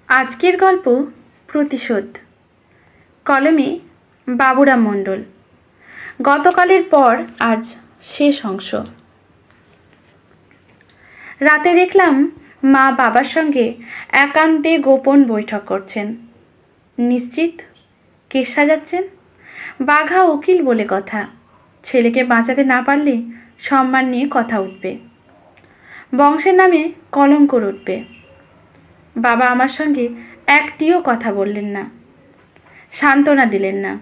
আজকের গল্প প্রতিশোধ। কলমে বাবুরাম মণ্ডল। গতকালের পর আজ শেষ অংশ। রাতে দেখলাম মা বাবার সঙ্গে একান্তে গোপন বৈঠক করছেন। নিশ্চিত কেস সাজাচ্ছেন। বাঘা উকিল বলে কথা, ছেলেকে বাঁচাতে না পারলে সম্মান নিয়ে কথা উঠবে, বংশের নামে কলঙ্ক উঠবে। বাবা আমার সঙ্গে একটিও কথা বললেন না, সান্ত্বনা দিলেন না।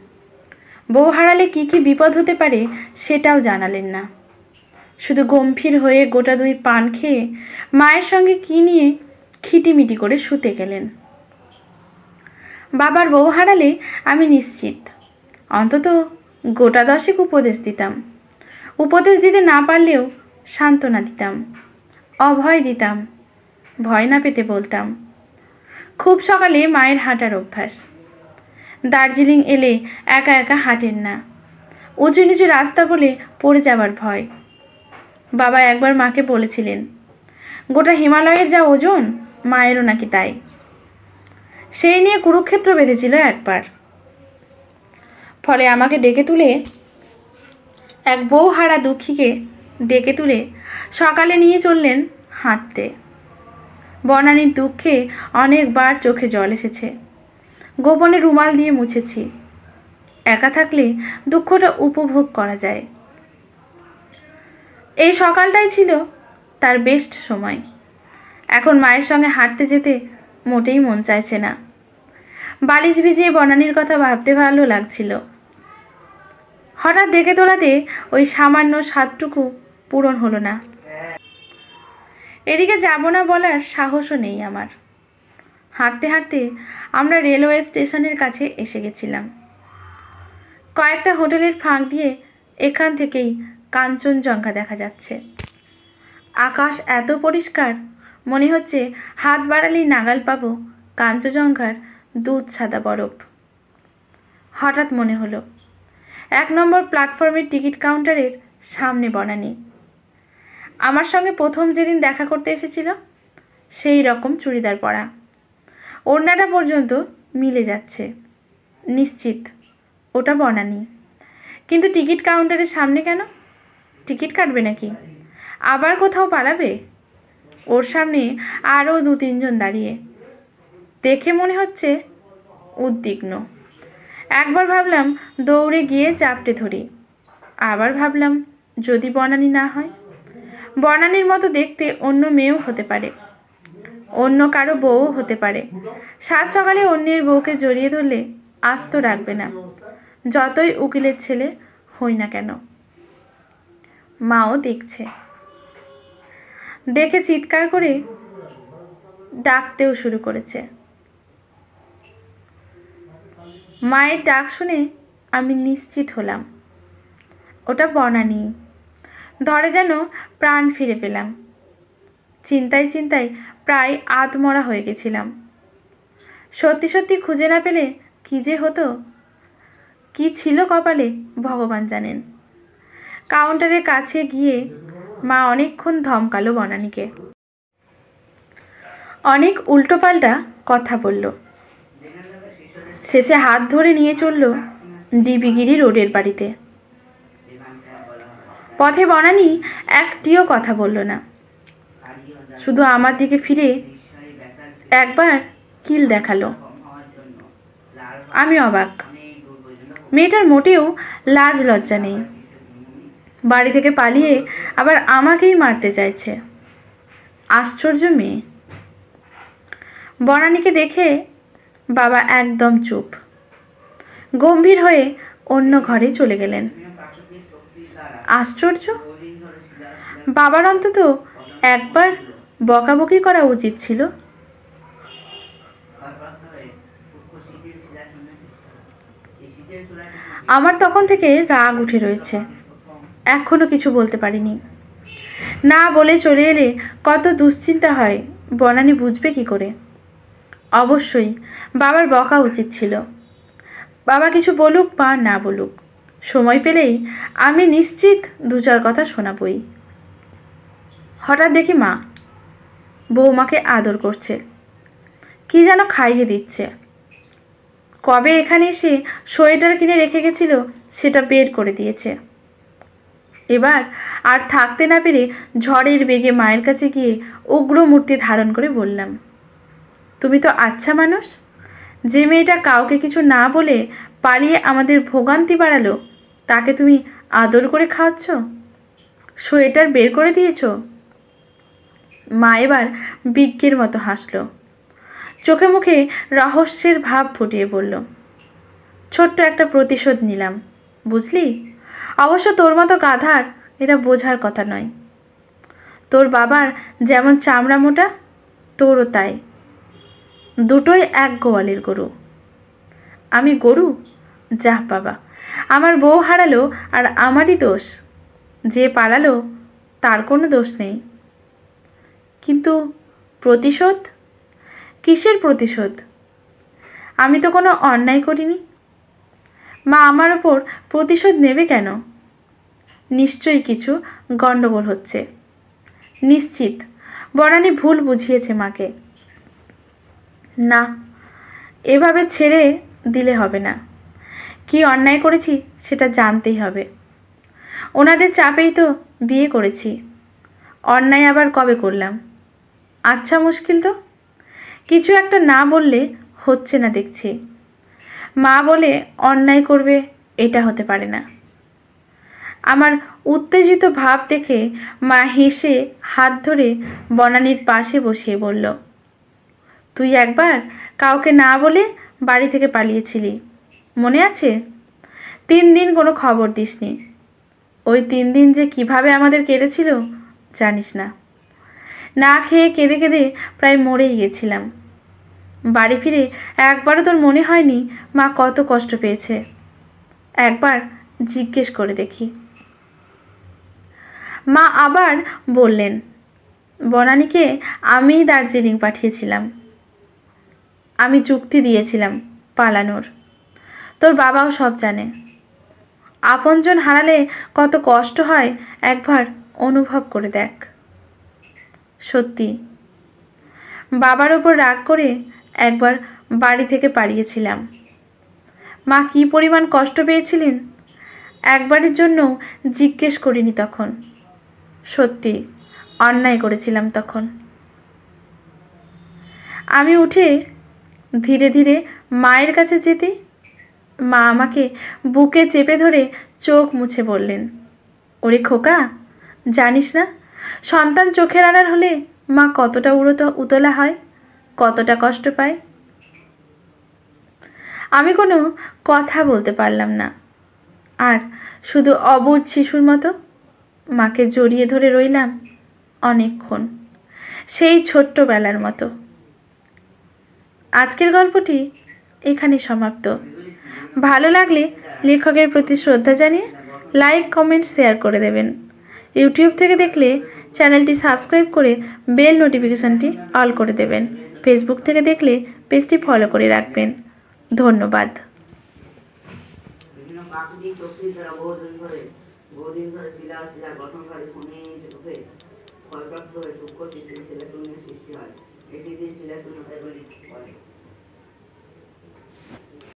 বউ হারালে কী কী বিপদ হতে পারে সেটাও জানালেন না। শুধু গম্ভীর হয়ে গোটা দুই পান খেয়ে মায়ের সঙ্গে কী নিয়ে খিটিমিটি করে শুতে গেলেন। বাবার বউ হারালে আমি নিশ্চিত অন্তত গোটা 10 উপদেশ দিতাম। উপদেশ দিতে না পারলেও সান্ত্বনা দিতাম, অভয় দিতাম, ভয় না পেতে বলতাম। খুব সকালে মায়ের হাঁটার অভ্যাস। দার্জিলিং এলে একা একা হাঁটেন না, উঁচু নিচু রাস্তা বলে পড়ে যাবার ভয়। বাবা একবার মাকে বলেছিলেন, গোটা হিমালয়ের যা ওজন মায়েরও নাকি তাই। সেই নিয়ে কুরুক্ষেত্র বেঁধেছিল একবার। ফলে আমাকে ডেকে তুলে, এক বউ হারা দুঃখীকে ডেকে তুলে সকালে নিয়ে চললেন হাঁটতে। বনানীর দুঃখে অনেকবার চোখে জল এসেছে, গোপনে রুমাল দিয়ে মুছেছি। একা থাকলে দুঃখটা উপভোগ করা যায়। এই সকালটাই ছিল তার বেস্ট সময়। এখন মায়ের সঙ্গে হাঁটতে যেতে মোটেই মন চাইছে না। বালিশ ভিজিয়ে বনানীর কথা ভাবতে ভালো লাগছিল। হঠাৎ ডেকে তোলাতে ওই সামান্য স্বাদটুকু পূরণ হলো না। এদিকে যাব না বলার সাহসও নেই আমার। হাঁটতে হাঁটতে আমরা রেলওয়ে স্টেশনের কাছে এসে গেছিলাম। কয়েকটা হোটেলের ফাঁক দিয়ে এখান থেকেই কাঞ্চনজঙ্ঘা দেখা যাচ্ছে। আকাশ এত পরিষ্কার, মনে হচ্ছে হাত বাড়ালেই নাগাল পাবো কাঞ্চনজঙ্ঘার দুধ সাদা বরফ। হঠাৎ মনে হলো 1 নম্বর প্ল্যাটফর্মের টিকিট কাউন্টারের সামনে বনানী। আমার সঙ্গে প্রথম যেদিন দেখা করতে এসেছিল সেই রকম চুড়িদার পরা, ওড়নাটা পর্যন্ত মিলে যাচ্ছে। নিশ্চিত ওটা বনানী। কিন্তু টিকিট কাউন্টারের সামনে কেন? টিকিট কাটবে নাকি? আবার কোথাও পালাবে? ওর সামনে আরও 2-3 জন দাঁড়িয়ে, দেখে মনে হচ্ছে উদ্বিগ্ন। একবার ভাবলাম দৌড়ে গিয়ে চাপটে ধরি, আবার ভাবলাম যদি বনানী না হয়। বনানীর মতো দেখতে অন্য মেয়েও হতে পারে, অন্য কারো বউও হতে পারে। সাত সকালে অন্যের বউকে জড়িয়ে ধরলে আস্ত রাখবে না, যতই উকিলের ছেলে হই না কেন। মাও দেখছে, দেখে চিৎকার করে ডাকতেও শুরু করেছে। মায়ের ডাক শুনে আমি নিশ্চিত হলাম ওটা বনানী। ধরে যেন প্রাণ ফিরে পেলাম। চিন্তায় চিন্তায় প্রায় আধমরা হয়ে গেছিলাম। সত্যি সত্যি খুঁজে না পেলে কী যে হতো, কি ছিল কপালে ভগবান জানেন। কাউন্টারের কাছে গিয়ে মা অনেকক্ষণ ধমকালো বনানীকে। অনেক উল্টোপাল্টা কথা বলল। শেষে হাত ধরে নিয়ে চলল ডিবিগিরি রোডের বাড়িতে। পথে বনানী একটিও কথা বলল না, শুধু আমার দিকে ফিরে একবার কিল দেখালো। আমি অবাক। মেয়েটার মোটেও লাজ লজ্জা নেই। বাড়ি থেকে পালিয়ে আবার আমাকেই মারতে চাইছে। আশ্চর্য মেয়ে। বনানীকে দেখে বাবা একদম চুপ, গম্ভীর হয়ে অন্য ঘরে চলে গেলেন। আশ্চর্য, বাবার অন্তত একবার বকাবকি করা উচিত ছিল। আমার তখন থেকে রাগ উঠে রয়েছে, এখনো কিছু বলতে পারিনি। না বলে চলে এলে কত দুশ্চিন্তা হয় বনানী বুঝবে কি করে। অবশ্যই বাবার বকা উচিত ছিল। বাবা কিছু বলুক বা না বলুক, সময় পেলেই আমি নিশ্চিত 2-4 কথা শোনাবই। হঠাৎ দেখি মা বৌমাকে আদর করছে। কি যেন খাইয়ে দিচ্ছে। কবে এখানে এসে সোয়েটার কিনে রেখে গেছিল সেটা বের করে দিয়েছে। এবার আর থাকতে না পেরে ঝড়ের বেগে মায়ের কাছে গিয়ে উগ্র মূর্তি ধারণ করে বললাম, তুমি তো আচ্ছা মানুষ, যে মেয়েটা কাউকে কিছু না বলে পালিয়ে আমাদের ভোগান্তি বাড়ালো তাকে তুমি আদর করে খাওয়াচ্ছ, সোয়েটার বের করে দিয়েছ। মা এবার বিজ্ঞের মতো হাসল, চোখে মুখে রহস্যের ভাব ফুটিয়ে বলল, ছোট্ট একটা প্রতিশোধ নিলাম, বুঝলি? অবশ্য তোর মতো গাধার এটা বোঝার কথা নয়। তোর বাবার যেমন চামড়া মোটা, তোরও তাই, দুটোই এক গোয়ালের গরু। আমি গরু? যাহ বাবা, আমার বউ হারালো আর আমারই দোষ, যে পালালো তার কোনো দোষ নেই। কিন্তু প্রতিশোধ? কিসের প্রতিশোধ? আমি তো কোনো অন্যায় করিনি। মা আমার ওপর প্রতিশোধ নেবে কেন? নিশ্চয়ই কিছু গণ্ডগোল হচ্ছে। নিশ্চিত বনানী ভুল বুঝিয়েছে মাকে। না, এভাবে ছেড়ে দিলে হবে না। কি অন্যায় করেছি সেটা জানতেই হবে। ওনাদের চাপেই তো বিয়ে করেছি, অন্যায় আবার কবে করলাম? আচ্ছা মুশকিল তো, কিছু একটা না বললে হচ্ছে না দেখছি। মা বলে অন্যায় করবে এটা হতে পারে না। আমার উত্তেজিত ভাব দেখে মা হেসে হাত ধরে বনানীর পাশে বসিয়ে বলল, তুই একবার কাউকে না বলে বাড়ি থেকে পালিয়েছিলি, মনে আছে? 3 দিন কোনো খবর দিসনি। ওই 3 দিন যে কিভাবে আমাদের কেটেছিল জানিস না। না খেয়ে কেঁদে কেঁদে প্রায় মরেই গেছিলাম। বাড়ি ফিরে একবারও তোর মনে হয়নি মা কত কষ্ট পেয়েছে? একবার জিজ্ঞেস করে দেখি। মা আবার বললেন, বনানীকে আমিই দার্জিলিং পাঠিয়েছিলাম। আমি যুক্তি দিয়েছিলাম পালানোর। তোর বাবাও সব জানে। আপনজন হারালে কত কষ্ট হয় একবার অনুভব করে দেখ। সত্যি বাবার ওপর রাগ করে একবার বাড়ি থেকে পালিয়েছিলাম। মা কি পরিমাণ কষ্ট পেয়েছিলেন একবারের জন্য জিজ্ঞেস করিনি তখন। সত্যি অন্যায় করেছিলাম তখন। আমি উঠে ধীরে ধীরে মায়ের কাছে যেতে মা আমাকে বুকে চেপে ধরে চোখ মুছে বললেন, ওরে খোকা, জানিস না সন্তান চোখের আড়াল হলে মা কতটা উতলা হয়, কতটা কষ্ট পায়। আমি কোনো কথা বলতে পারলাম না, আর শুধু অবুঝ শিশুর মতো মাকে জড়িয়ে ধরে রইলাম অনেকক্ষণ, সেই ছোট্টবেলার মতো। আজকের গল্পটি এখানে সমাপ্ত। ভালো লাগলে লেখকের প্রতি শ্রদ্ধা জানিয়ে লাইক, কমেন্ট, শেয়ার করে দেবেন। ইউটিউব থেকে দেখলে চ্যানেলটি সাবস্ক্রাইব করে বেল নোটিফিকেশানটি অল করে দেবেন। ফেসবুক থেকে দেখলে পেজটি ফলো করে রাখবেন। ধন্যবাদ। ক্ষয়প্রাপ্ত হয়ে সূক্ষ্ম সৃষ্টি হয়, এটি দিয়ে শিলা শূন্যতায়